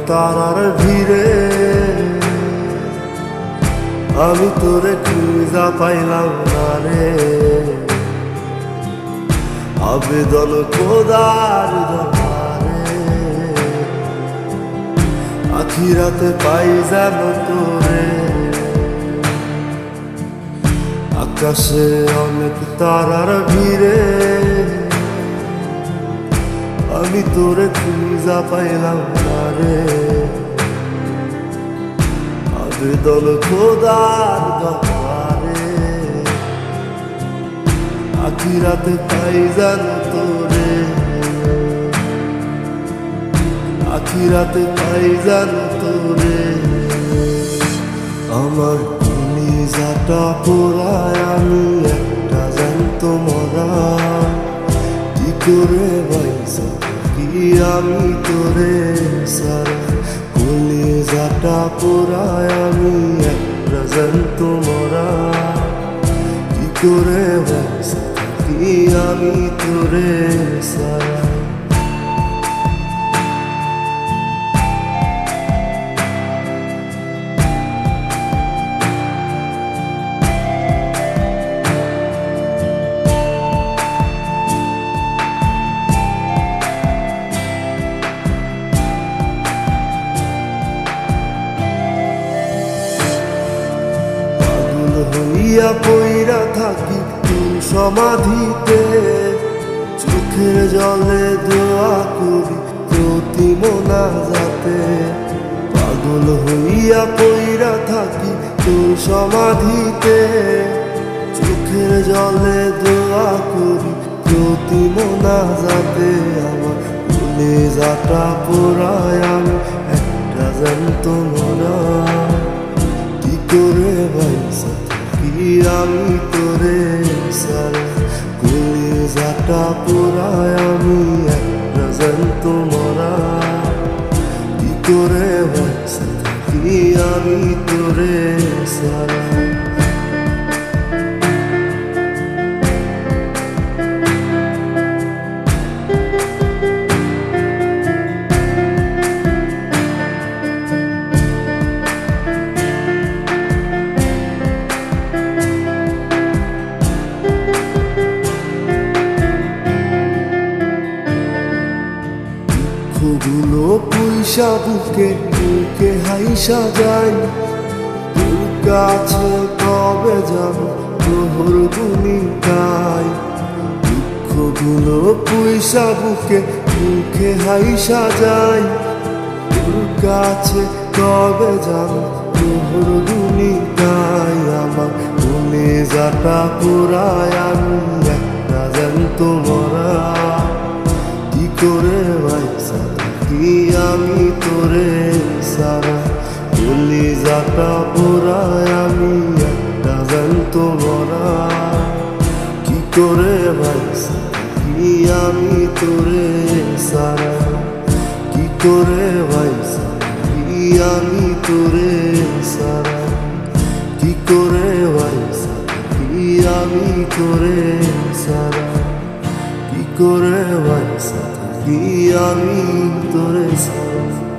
তারার ভিড়ে আমি তোরে খুঁজা পাইলাম না রে। আবেদন খোদার দরবারে আখিরাতে পাই যেন তোরে। আকাশে অনেক তারার ভিড়ে আমি তোরে খুঁজা পাইলাম না রে। আবেদন খোদার দরবারে আখিরাতে পাই যেন তোরে। আখিরাতে পাই যেন তোরে। আমার কলিজাটা পোড়ায় আমি একটা জ্যান্ত মরা। কি করে বাইসা কি আমি তোরে সারা। কলিজাটা পোড়ায় আমি একটা জ্যান্ত মরা। কি করে বাইসা কি আমি তোরে সারা। হইয়া পইরা থাকি তুই সমাধিতে। চোখের জলে দোয়া করি প্রতি মোনাজাতে। পাগল হইয়া পইরা থাকি তুই সমাধিতে। চোখের জলে দোয়া করি প্রতি মোনাজাতে। আমার কলিজাটা পোড়ায় আমি একটা জ্যান্ত মরা। কি করে বাইসা কি আমি তোরে সারা। কলিজাটা পোড়ায় আমি একটা জ্যান্ত মরা। কি করে বাইসা কি আমি তোরে সারা। গুলো পয়সা বুকে বুকে হাইসা যাই। তোর কাছে কবে যাব তোর ভূমিকায়। দুঃখগুলো পয়সা বুকে বুকে হাইসা যাই। তোর কাছে কবে যাব তোর ভূমিকায়। আমার কলিজাটা পোড়ায় আমি একটা জ্যান্ত মরা। কি করে বাইসা কি আমি তোরে সারা। কলিজাটা পোড়ায় আমি একটা জ্যান্ত মরা। কি করে বাইসা কি আমি তোরে সারা। কি করে বাইসা কি আমি তোরে সারা। কি করে বাইসা কি আমি তোরে সারা। কি করে বাইসা কি আমি তোরে সারা।